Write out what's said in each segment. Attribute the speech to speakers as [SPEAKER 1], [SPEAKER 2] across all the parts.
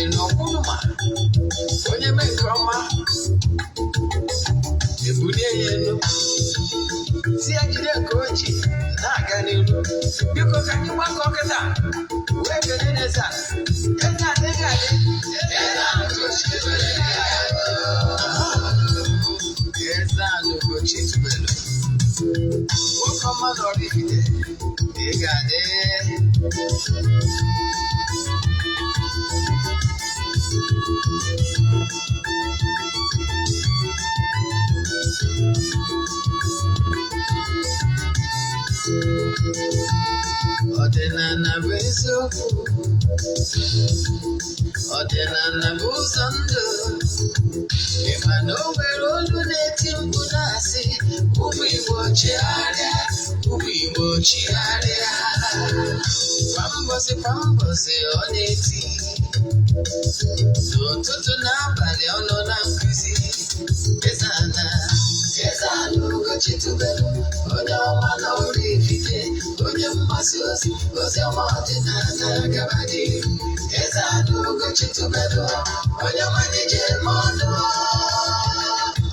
[SPEAKER 1] Eze-Ana no Kunuma. When you make Roma, you put it. See, I did a coach. Nagani. You go can you walk on that? Where can you say? Eze-Ana Ugochi tubelu. What come on oraifite? You got it. Ọdịnala bụ eziokwu, ọdịnala bụ ụzọ ndụ. Ị ma na o nwere olu na-eti mkpu na-asị, ụmụ Igbo chigharịa, ụmụ Igbo chigharịa. Kwa mbọsị ọ na-eti, n'ụtụtụ na abalị ọ nọ na nkụzi. Eze-Ana Ugochi tubelu, onye ọma na oraifite, onye mgbasa ozi ọma ọdịnala gaba n'ihu. Eze-Ana Ugochi tubelu, onye ọma na-eje eme ọnụ.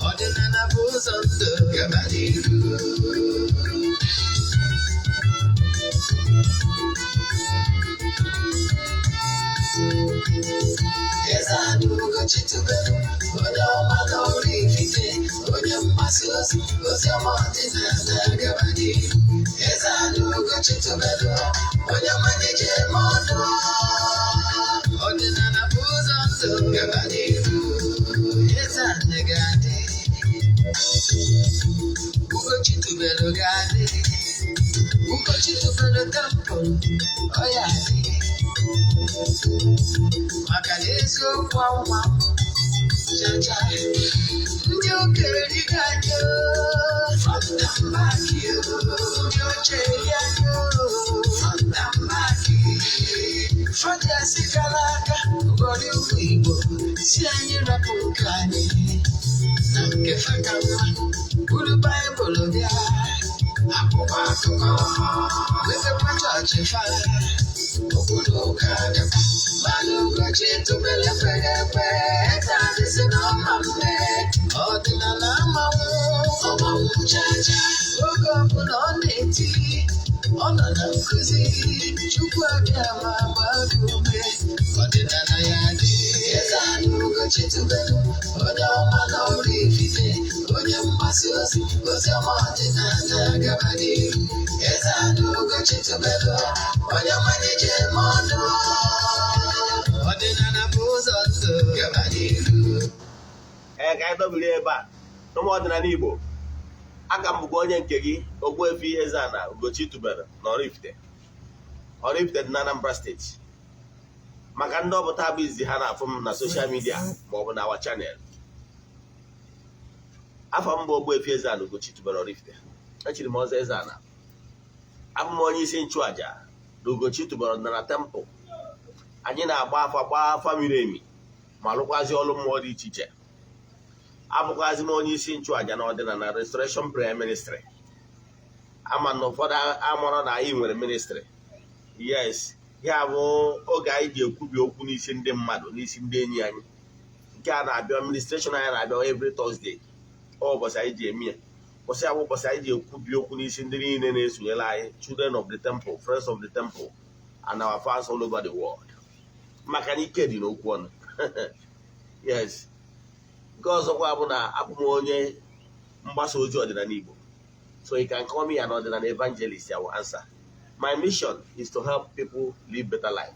[SPEAKER 1] Ọdịnala bụ ụzọ ndụ gaba n'ihu. Eze-Ana Ugochi tubelu, onye ọma na oraifite, onye mgbasa ozi ọma ọdịnala gaba n'ihu. Eze-Ana Ugochi tubelu, onye ọma na-eje eme ọnụ. Ọdịnala bụ ụzọ ndụ gaba n'ihu. Eze-Ana ga-adị, Ugochi tubelu ga-adị, Ugochi tubelu temple ọ ya adị. Maka na eziokwu anwa jaja ndị okenye dịka anyị from the back ndị ochie dị anyị from the back fọdụ asị gara aga ngọrị ụmụ Igbo si anyị rapụ nke anyị na nke faka nwa buru Baịbụl bịa akwụkwọ akụkọ wepekwa chọọchị fa obodo ụka bịakwa. Mana Ugochi tubelu ekweghị ekwe, Eze-Ana sị na ọma mme, ọdịnala ọmanwụ chacha. Oge ọbụla ọ na-eti, ọ nọ na nkụzi, Chukwu abịa ma gbaa gị ume, ọdịnala ya dị. Eze-Ana Ugochi tubelu, onye ọma na oraifite, onye mgbasa ozi ọma ọdịnala gaba n'ihu. Eze-Ana Ugochi tubelu, onye ọma na-eje eme ọnụ. Ọdịnala bụ ụzọ ndụ gaba n'ihu.
[SPEAKER 2] Ka anyị dobiri ebe a n'ụmụ ọdịnala Igbo. Aka m bụkwa onye nke gị, Ogbuefi Eze-Ana Ugochi tubelu na oraifite. Oraifite dị na Anambra steeti. Maka ndị ọbụta bụ izi ha na-afụ m na soshal midia maọbụ na awa chanel. Afọ m bụ Ogbuefi Eze-Ana Ugochi tubelu oraifite. Echiri m ọzọ Eze-Ana. Abụ m onye isi nchụaja na Ugochi tubelu na tempụl. Anyị na-agba afa miri emi ma lụkwazi ọrụ mmụọ dị iche iche. Abụkwazi m onye isi nchụaja na ọdịnala restoration prayer ministry. Ama na ụfọdụ amụrụ na anyị nwere ministry. Yes, ya bụ oge anyị ji ekwubi okwu n'isi ndị mmadụ, n'isi ndị enyi anyị. Nke a na-abịa administration anyị na-abịa every Thursday. Ụbọchị anyị ji eme ya. Ụbọchị ya bụ ụbọchị anyị ji ekwubi okwu n'isi ndị niile na-esonyere anyị, children of the temple, friends of the temple, and our fans all over the world. Maka na ike dị n'okwu ọnụ. Yes. Nke ọzọkwa bụ na abụ m onye mgbasa ozi ọdịnala Igbo. So you can call me an ọdịnala evangelist, I will answer. My mission is to help people live better life.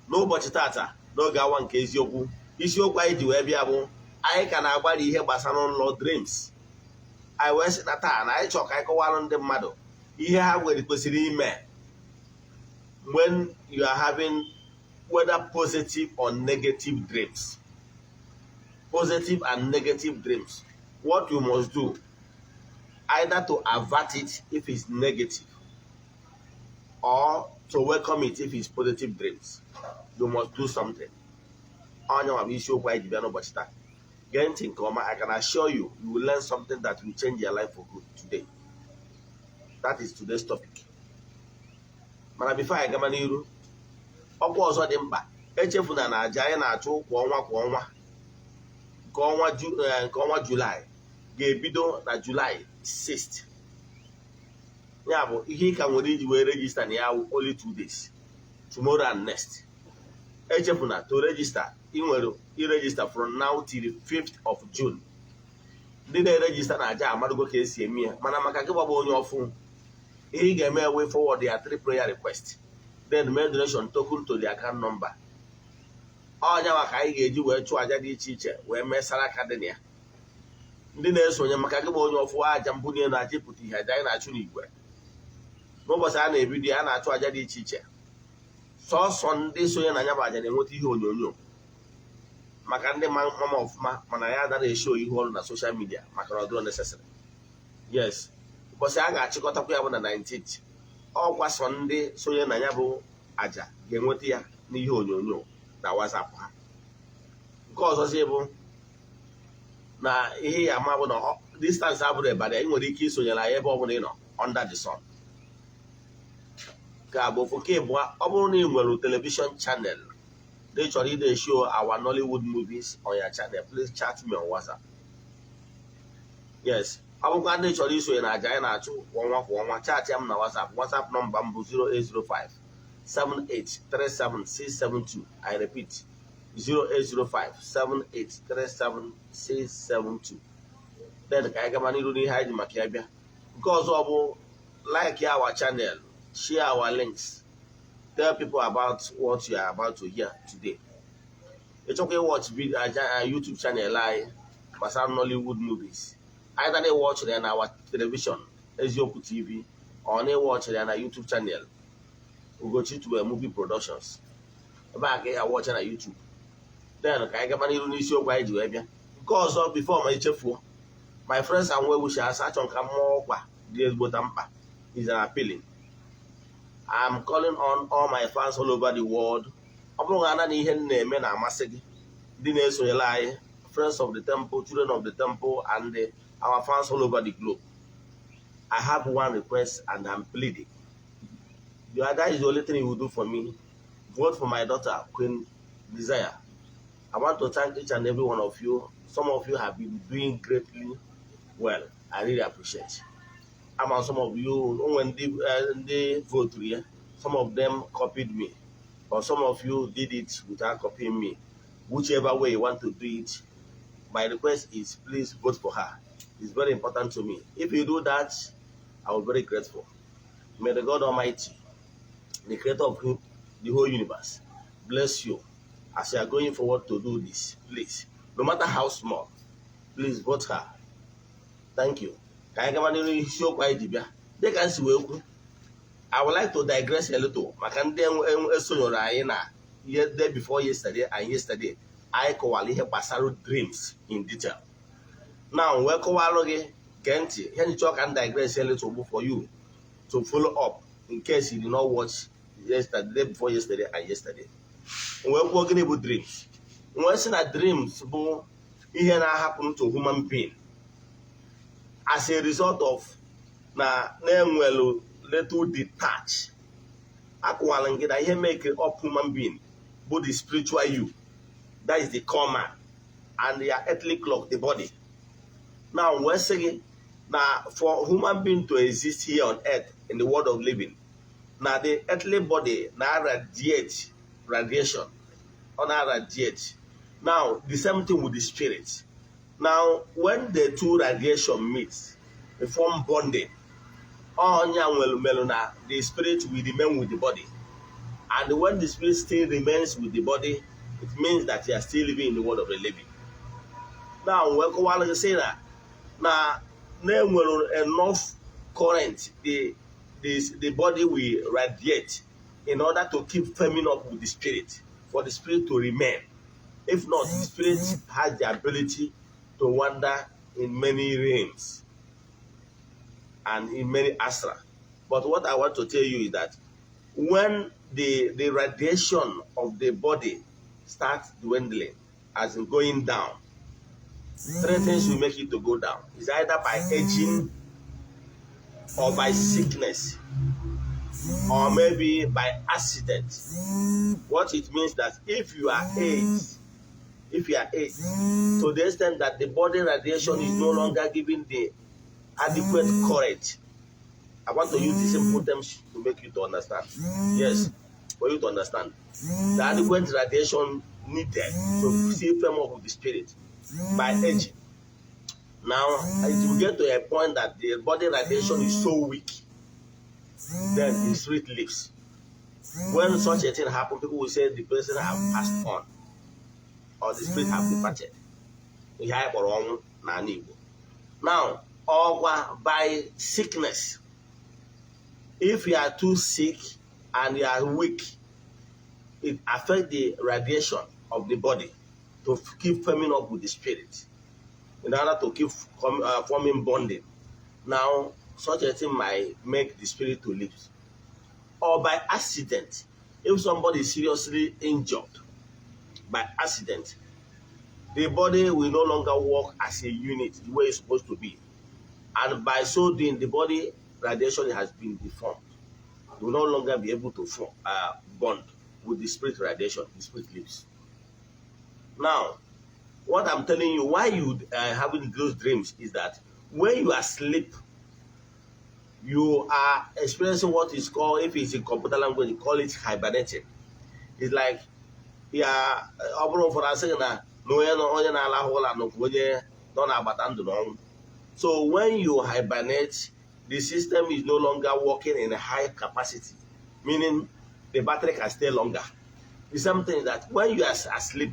[SPEAKER 2] N'ụbọchị tata, n'oge awa nke eziokwu, isiokwu anyị ji wee bịa bụ anyị ka na-agbara ihe gbasara ụlọ dreams. Anyị wee sị na taa na anyị chọrọ ka anyị kọwara ndị mmadụ ihe ha nwere kwesịrị ime when you are having whether positive or negative dreams. Positive and negative dreams. What you must do, either to avert it if it's negative, or to welcome it if it's positive dreams. You must do something. I can assure you, you will learn something that will change your life for good today. That is today's topic. Mana before I come on, ọkwa ọzọ dị mkpa echefuna na aja anyị na-achụ kwa ọnwa nke ọnwa Julaị ga-ebido na Julaị 6th. Ya bụ ihe ị ka nwere iji wee regista na ya only 2 days, tomorrow and next. Echefuna to register, ị nwere iregister from now till 5th of June. Ndị na-eregista na aja amadugo ka esi eme ya, mana maka gị gbagba onye ọfụ, ihe ị ga-eme way forward ya 3 prayer request, then make donation token to the account number. Ọnya maka anyị ga-eji wee chụọ aja dị iche iche wee mesara aka dị na ya. Ndị na-esonye maka gị gba onye ọfụ aja mbunye na aja ịpụta ihe aja anyị na-achụ n'igwe. N'ụbọchị a na-ebido a na-achụ aja dị iche iche, sọsọ ndị sonye na anya bụ aja na-enweta ihe onyonyo maka ndị mama ọfụma, mana ya adara esho ihe ọrụ na social media maka na ọ dịrọ necessary. Yes, ụbọchị a ga-achịkọtakwa ya bụ na 19th. Ọkwa sọ ndị sonye na ya bụ aja ga-enweta ya n'ihe onyonyo na WhatsApp ha. Nke ọzọzi bụ na ihe ya ama bụ na distance abụrụ ebada, ị nwere ike isonyere anyị ebe ọ bụla ị nọ under the sun. Ka bụ ofu. Nke ịbụọ, ọ bụrụ na ị nwere television channel they chọrọ ide show our Nollywood movies on your channel, please chat me on WhatsApp. Yes, ọ bụkwa ndị chọrọ isonye na aja anyị na-achụ kwa ọnwa, chat ya m na WhatsApp. WhatsApp nọmba m bụ 08057837672. I repeat, 08057837672. Then ka anyị gaba n'iru n'ihe anyị ji maka ya bịa. Nke ọzọ bụ like our channel, share our links, tell people about what you are about to hear today. It's okay watch video YouTube channel like Masam Nollywood movies. Either they watch it on our television, Ezioku TV, or they watch it on our YouTube channel, Ugochi to movie productions. Back here watching on YouTube. Then I get money on this show by the way. Because before my chef, my friends and well wishers such on Kamokwa, this Botampa is an appealing. I'm calling on all my fans all over the world. Friends of the temple, children of the temple, and our fans all over the globe. I have one request and I'm pleading. That is the only thing you will do for me. Vote for my daughter, Queen Desire. I want to thank each and every one of you. Some of you have been doing greatly well. I really appreciate. Among some of you, when they vote here, some of them copied me, or some of you did it without copying me. Whichever way you want to do it, my request is please vote for her. It's very important to me. If you do that, I will be very grateful. May the God Almighty, the creator of the whole universe, bless you as you are going forward to do this. Please, no matter how small, please vote her. Thank you. I would like to digress a little. Day before yesterday and yesterday, I call dreams in detail. Now, we call Kenti. Can you talk and digress a little for you to follow up in case you did not watch yesterday, day before yesterday and yesterday? We're working about dreams. We're seeing that dreams happen to human being as a result of little detached. He make up human being, both the spiritual you, that is the core man, and the earthly clock, the body. Now we're saying for human being to exist here on earth in the world of living, now the earthly body now radiation, or now radiate. Now the same thing with the spirit. Now when the two radiation meet, they form bonding. The spirit will remain with the body. And when the spirit still remains with the body, it means that you are still living in the world of the living. Now, when say that, now, enough current, the body will radiate in order to keep firming up with the spirit, for the spirit to remain. If not, the spirit has the ability to wander in many realms and in many astra. But what I want to tell you is that when the radiation of the body starts dwindling, as in going down, three things will make it to go down. It's either by aging or by sickness. or maybe by accident. What it means that if you are aged, to the extent that the body radiation is no longer giving the adequate current. I want to use the simple terms to make you to understand. Yes, for you to understand. The adequate radiation needed to see firm up with the spirit by aging. Now, it will get to a point that the body radiation is so weak, then the spirit leaves. When such a thing happens, people will say the person have passed on, or the spirit have departed. Now, or by sickness, if you are too sick and you are weak, it affects the radiation of the body to keep firming up with the spirit in order to keep forming bonding. Now, such a thing might make the spirit to leave. Or by accident, if somebody is seriously injured by accident, the body will no longer work as a unit the way it's supposed to be. And by so doing, the body radiation has been deformed. You will no longer be able to bond with the spirit radiation. The spirit leaves. Now, what I'm telling you, why you are having those dreams is that when you are asleep, you are experiencing what is called, if it's in computer language, you call it hibernating. It's like, yeah, so when you hibernate, the system is no longer working in a high capacity, meaning the battery can stay longer. The same thing is that when you are asleep,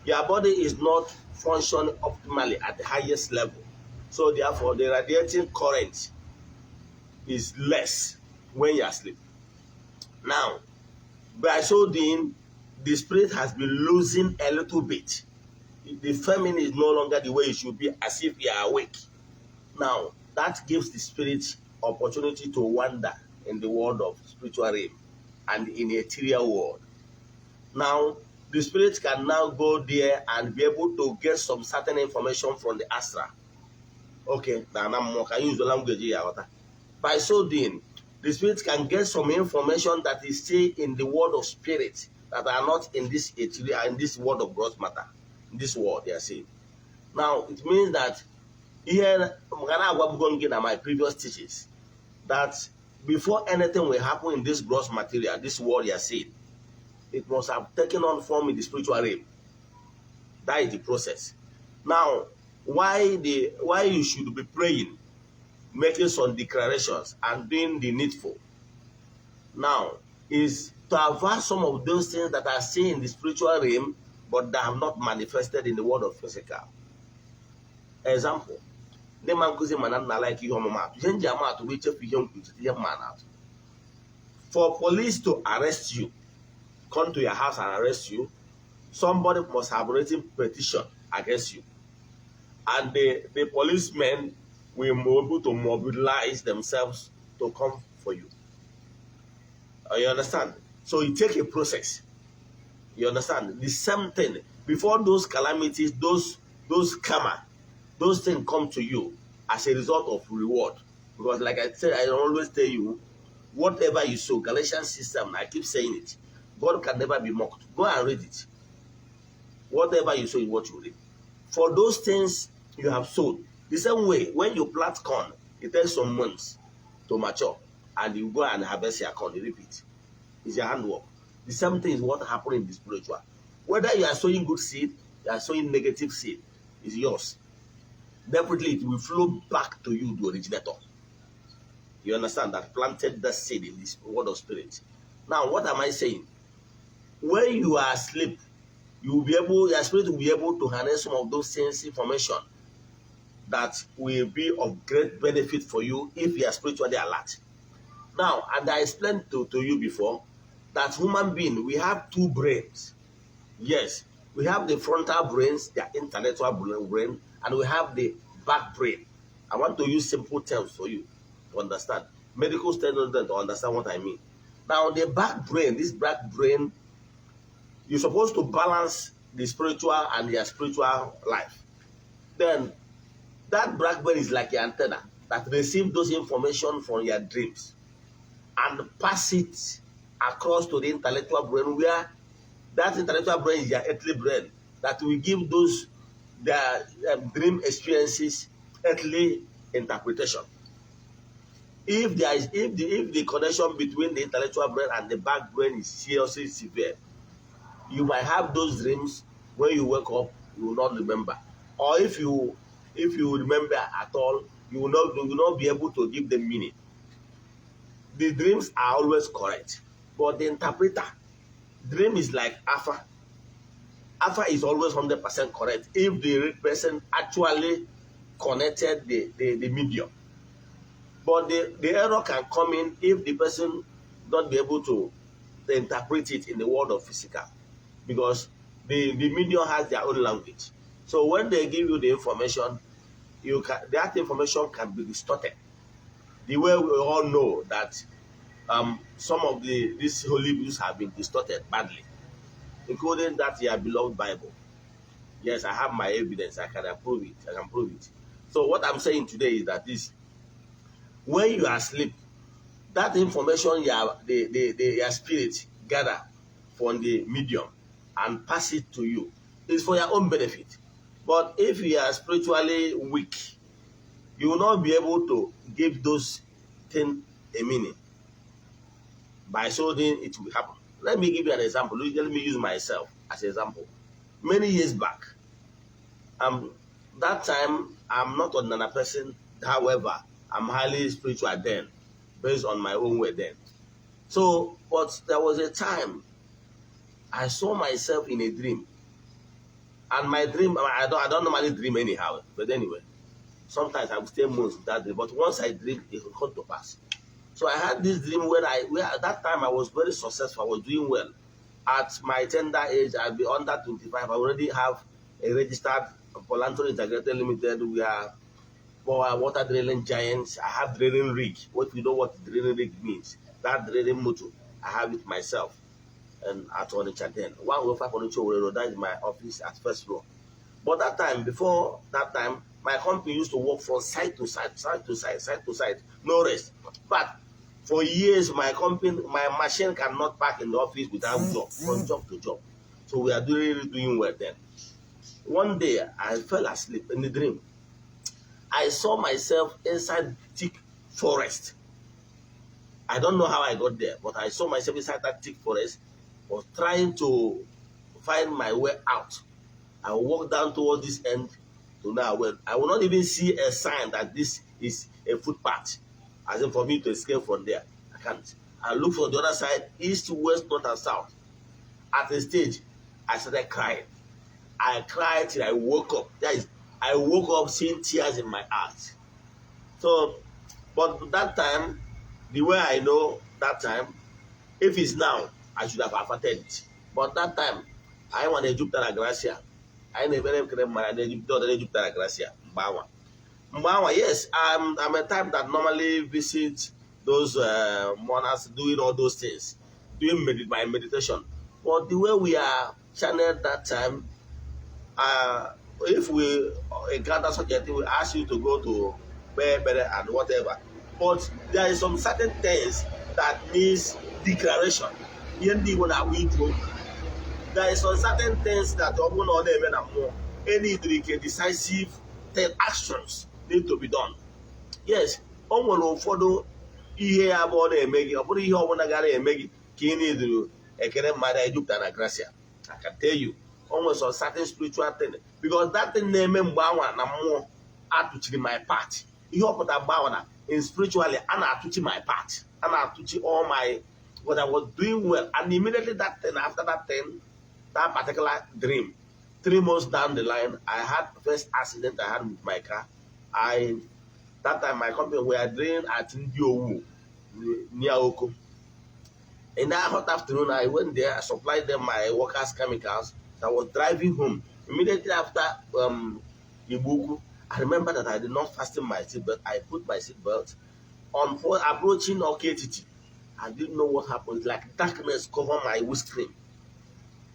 [SPEAKER 2] your body is not functioning optimally at the highest level. So therefore, the radiating current is less when you are asleep. Now, by so doing, the spirit has been losing a little bit. The feminine is no longer the way it should be, as if you are awake. Now, that gives the spirit opportunity to wander in the world of spiritual realm and in the ethereal world. Now, the spirit can now go there and be able to get some certain information from the astral. Okay, now can use the language here. By so doing, the spirit can get some information that is still in the world of spirit that are not in this world of gross matter. In this world, they are saying. Now, it means that here, my previous teachings, that before anything will happen in this gross material, this world you are seeing, it must have taken on form in the spiritual realm. That is the process. Now, why you should be praying, making some declarations and doing the needful now is to avoid some of those things that are seen in the spiritual realm but that have not manifested in the world of physical. Example, for police to arrest you, come to your house and arrest you, somebody must have written petition against you. And the policemen will be able to mobilize themselves to come for you. You understand? So it takes a process. You understand? The same thing. Before those calamities, those karma, those things come to you as a result of reward. Because like I said, I always tell you, whatever you sow, Galatians system, I keep saying it, God can never be mocked. Go and read it. Whatever you sow is what you reap. For those things you have sowed, the same way, when you plant corn, it takes some months to mature, and you go and harvest your corn, you repeat. It's your handwork. The same thing is what happened in the spiritual. Whether you are sowing good seed, you are sowing negative seed, it's yours. Definitely, it will flow back to you, the originator. You understand that planted that seed in this world of spirit. Now, what am I saying? When you are asleep, your spirit will be able to harness some of those sense information that will be of great benefit for you if you are spiritually alert. Now, and I explained to you before that human being, we have two brains. Yes, we have the frontal brains, the intellectual brain, and we have the back brain. I want to use simple terms for you to understand. Medical students to understand what I mean. Now, the back brain, this back brain, you're supposed to balance the spiritual and your spiritual life. Then, that back brain is like your antenna that receives those information from your dreams. and pass it across to the intellectual brain, where that intellectual brain is your earthly brain that will give those their dream experiences earthly interpretation. If the connection between the intellectual brain and the back brain is seriously severe, you might have those dreams. When you wake up, you will not remember, or if you remember at all, you will not be able to give them meaning. The dreams are always correct, but the interpreter, dream is like alpha. Alpha is always 100% correct if the person actually connected the medium. But the error can come in if the person not be able to interpret it in the world of physical, because the medium has their own language. So when they give you the information, that information can be distorted. The way we all know that some of these holy books have been distorted badly, including that your beloved Bible. Yes, I have my evidence. I can prove it. So what I'm saying today is that when you are asleep, that information your spirit gather from the medium and pass it to you is for your own benefit. But if you are spiritually weak, you will not be able to give those things a meaning. By so then it will happen. Let me give you an example. Let me use myself as an example. Many years back, that time I'm not an ordinary person. However, I'm highly spiritual then, based on my own way then. So, but there was a time I saw myself in a dream, and my dream, I don't normally dream anyhow, but anyway, sometimes I will stay months with that dream. But once I dream, it will come to pass. So I had this dream where at that time I was very successful. I was doing well. At my tender age, I'll be under 25. I already have a registered Polanto Integrated Limited. We are water drilling giants. I have drilling rig. What you know what drilling rig means? That drilling motor, I have it myself. And at Onitsha then, 105 Onitsha Road, that is my office at first floor. But that time, before that time, my company used to work from side to side, no rest. But for years, my machine cannot park in the office without job, from job to job. So we are doing well then. One day, I fell asleep in the dream. I saw myself inside thick forest. I don't know how I got there, but I saw myself inside that thick forest, was trying to find my way out. I walked down towards this end to now. Well, I will not even see a sign that this is a footpath, as in for me to escape from there. I can't. I look for the other side, east, west, north, and south. At a stage, I started crying. I cried till I woke up. That is, I woke up seeing tears in my eyes. So, but that time, the way I know that time, if it's now, I should have averted it. But that time, I want to Jupiter Gracia. I never Jupiter Gracia. Mbawa, yes, I'm a type that normally visits those monarchs doing all those things, doing my meditation. But the way we are channeled that time, if we encounter such a thing, we ask you to go to better and whatever. But there is some certain things that needs declaration. There is some certain things that any decisive actions need to be done. Yes, ụfọdụ ihe abụọ na-eme gị, ọ bụrụ ihe ọbụla gara eme gị ka ị na-eduru ekele mmadụ ejupụtara na gracia. I can tell you, almost some certain spiritual thing, because that thing na-eme mgbe anwa na mmụọ atụchiri my part. Ihe ọpụta mgbe anwa na in spiritually a na-atụchi my part, a na-atụchi all my what I was doing well, and immediately that thing, after that thing, that particular dream, 3 months down the line, I had the first accident I had with my car. That time my company were driving at Ndiowu near Oko. In that hot afternoon, I went there, I supplied them my workers' chemicals. So I was driving home. Immediately after Ibuku, I remember that I did not fasten my seatbelt. I put my seatbelt on approaching OKTT. I didn't know what happened. Like darkness covered my windscreen.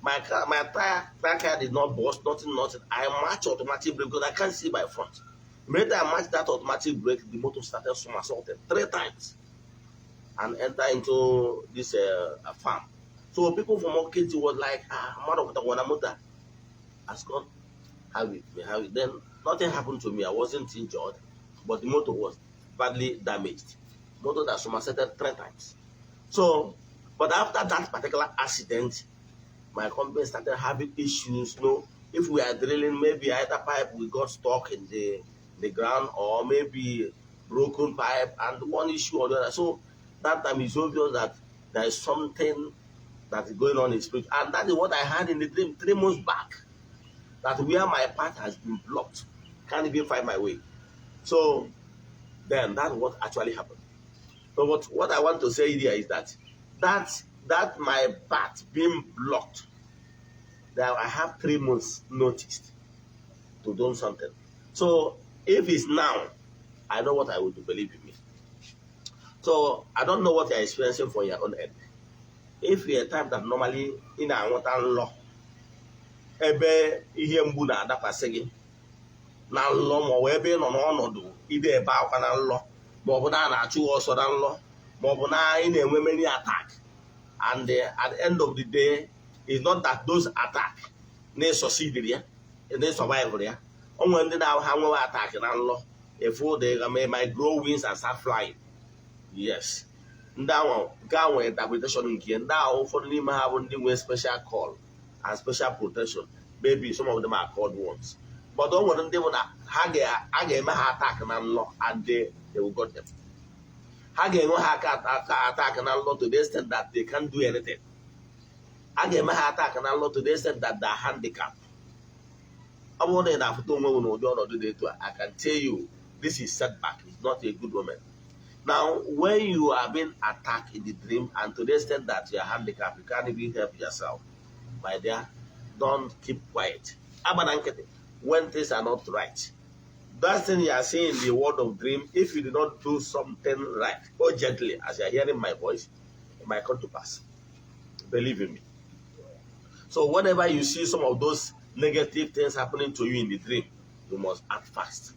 [SPEAKER 2] My tire did not burst, nothing. I matched automatic brake because I can't see my front. Immediately I matched that automatic brake, the motor started somersaulting 3 times. and enter into this farm. So people from Ogbuefi was like, Mother has gone, have it, may have it. Then nothing happened to me. I wasn't injured, but the motor was badly damaged. Motor that somersaulted 3 times. So, but after that particular accident, my company started having issues. You know, if we are drilling, maybe either pipe we got stuck in the ground, or maybe broken pipe, and one issue or the other. So that time it's obvious that there is something that is going on in spirit. And that is what I had in the dream 3 months back. That where my path has been blocked, can't even find my way. So then that's what actually happened. So what I want to say here is that my path being blocked, that I have 3 months notice to do something. So if it's now, I know what I will do, believe in me. So I don't know what you're experiencing for your own end. If you're a type that normally in a law, ebe ihe mgbu na-adakwasị gị na nlọ, ma ọ bụ ebe ị nọ n'ọnọdụ ide ebe akwa na nlọ, ma ọ bụ na a na-achụ ọsọ na nlọ, ma ọ bụ na ị na-enwe many attack, and at the end of the day, it's not that those attack na-succeed ya, na-survive ya. O nwere ndị na-ha nwewe attack na nlọ, efu they may grow wings and start flying. Yes, ndị ahụ nke a nwere interpretation nke ndị ahụ, ụfọdụ n'ime ha bụ ndị nwere special call and special protection. Maybe some of them are called ones. But don't want them na ha ga-eme ha attack na nlọ, and they will got them. Ha ga-enwe ha attack na nlọ to the extent that they can't do anything. Ha ga-eme ha attack na nlọ to the extent that they are handicapped. I bụrụ na ị na-afụta onwe gị n'ụdị ọnọdụ dị etu a, I can tell you this is setback. It's not a good moment. Now, when you are being attacked in the dream, and to the extent that you are handicapped, you can't even help yourself, my dear, don't keep quiet. When things are not right, that thing you are saying in the world of dream, if you do not do something right or gently, as you are hearing my voice, it might come to pass. Believe in me. So whenever you see some of those negative things happening to you in the dream, you must act fast.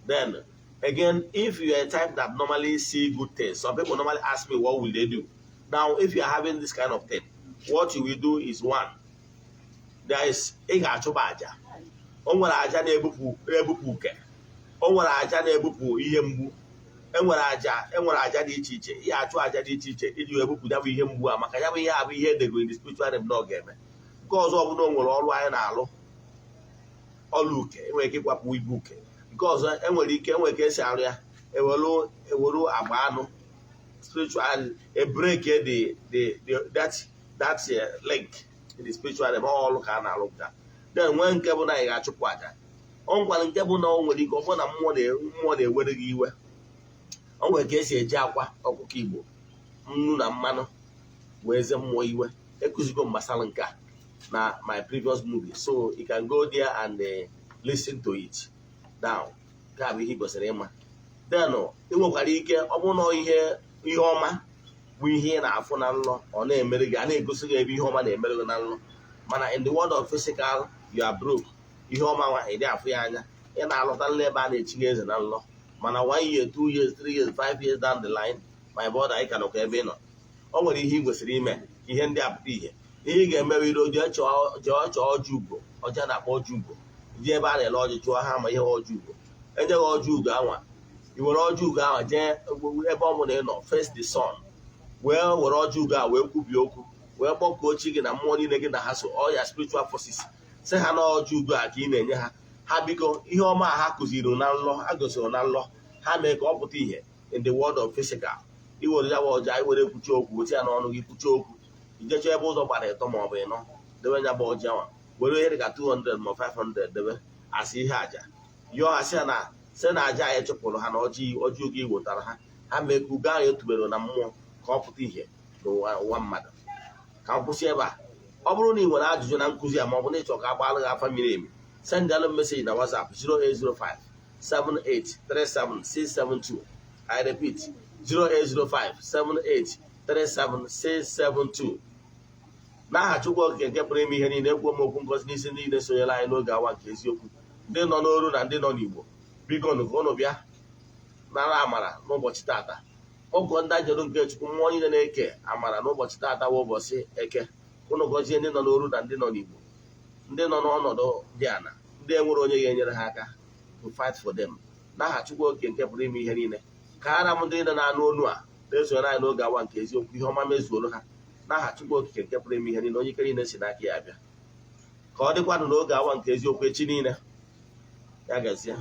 [SPEAKER 2] Then, again, if you are a type that normally see good things, some people normally ask me, what will they do? Now, if you are having this kind of thing, what you will do is, one, there is ịga-achụba aja. O nwere aja na-ebupụ uke. O nwere aja na-ebupụ ihe mgbu. Enwere aja dị iche iche. Ihe achụ aja dị iche iche iji ebupụ ya bụ ihe mgbu a, maka ya bụ ihe abụ ihe edego in the spiritual realm na ọ ga-eme. Nke ọzọ ọbụla o nwere ọrụ anyị na-alụ, ọlụ uke, enwere ike ịkwapụ ibu uke. Nke ọzọ enwere ike esi arụ ya, ewelu agba anụ spiritual, a break that link in the spiritual realm, all ka na look that. Then when nke bụ na ị ga-achụpụ aja, ọ nkwara nke bụ na o nwere ike ọ bụ na mmụọ na-ewere gị iwe. O nwere ka esi eji akwa ọkụkọ Igbo, nnu na mmanụ wee eze mmụọ iwe. Ekuzigo gbasara nke a na my previous movie, so you can go there and listen to it. Now, ka bụ ihe gosiri ịma. Then ị nwekwara ike ọ bụ na ihe ọma bụ ihe ị na-afụ na nlọ, ọ na-emere gị, a na-egosi gị ebe ihe ọma na-emere gị na nlọ. Mana in the world of physical, you are broke. Ihe ọma nwa ị dị afụ ya anya, ị na-alọta nle ebe a na-echinye eze na nlọ. Mana 1 year, 2 years, 3 years, 5 years down the line, my brother, ị ka nọkwa ebe ị nọ. O nwere ihe ị kwesịrị ime, ihe ndị a pụta ihe. Ihe ị ga-emewe iro, jee chọọ ọjị ugo, ọjị na-akpọ ọjị ugo. Jee ebe a na-ele ọjị chụọ ha ma ihe ọjị ugo. Ejeghị ọjị ugo anwa, i were ọjị ugo ahụ jee ebe ọ bụ na ị nọ, face the sun, wee were ọjị ugo a wee kwubie okwu, wee kpọkuo chi gị na mmụọ niile gị na ha so, all your spiritual forces, sị ha na ọjị ugo a ka ị na-enye ha. Ha biko ihe ọma ha kụziri na nlọ, ha gosiri na nlọ, ha mee ka ọ pụta ihe in the world of physical. Iwere ya bụ ọjị, iwere kwuchi okwu, otu ya n'ọnụ gị kwuchi okwu, ijecha ebe ụzọ gbara ịtọ ma ọ bụ ịnọ, debe nya bụ ọjị anwa, were ihe dịka 200 ma 500 debe asị ihe aja. Yọọ ha sị na aja anyị chụpụrụ ha na ọjị oge iwetara ha, ha mee ka ugo ahụ etubere na mmụọ ka ọ pụta ihe n'ụwa mmadụ. Ka m kwụsị ebe a. Ọ bụrụ na ị nwere ajụjụ na nkụzi a, ma ọ bụ na ịchọ ka agbalụ gị afa miri emi, send alụ message na WhatsApp 0805 7837672. I repeat, 0805 7837672. N'aha Chukwu Okike nke pụrụ ime ihe niile, ekwu m okwu ngozi n'isi ndị niile sonyere anyị n'oge awa nke eziokwu, ndị nọ n'oru na ndị nọ n'Igbo. Biko nụ ka ụnụ bịa nara amara n'ụbọchị tata. kpọkụọ ndị ajọrọ nke Chukwu, mmụọ niile na-eke amara n'ụbọchị taatawa ụbọchị eke. Unu gọzie ndị nọ n'oru na ndị nọ n'Igbo, ndị nọ n'ọnọdụ dị ana, ndị enwere onye ga-enyere ha aka to fight for them. N'aha Chukwu oke nke pụrụ ime ihe niile, ka ara m ndị niile na-anụ onu a na-esonyere anyị n'oge awa nke eziokwu, ihe ọma mezuoro ha n'aha Chukwu okike nke pụrụ ime ihe niile, onye ike niile si n'aka ya abịa. Ka ọ dịkwanụ n'oge awa nke eziokwu echi niile. Ya gazie.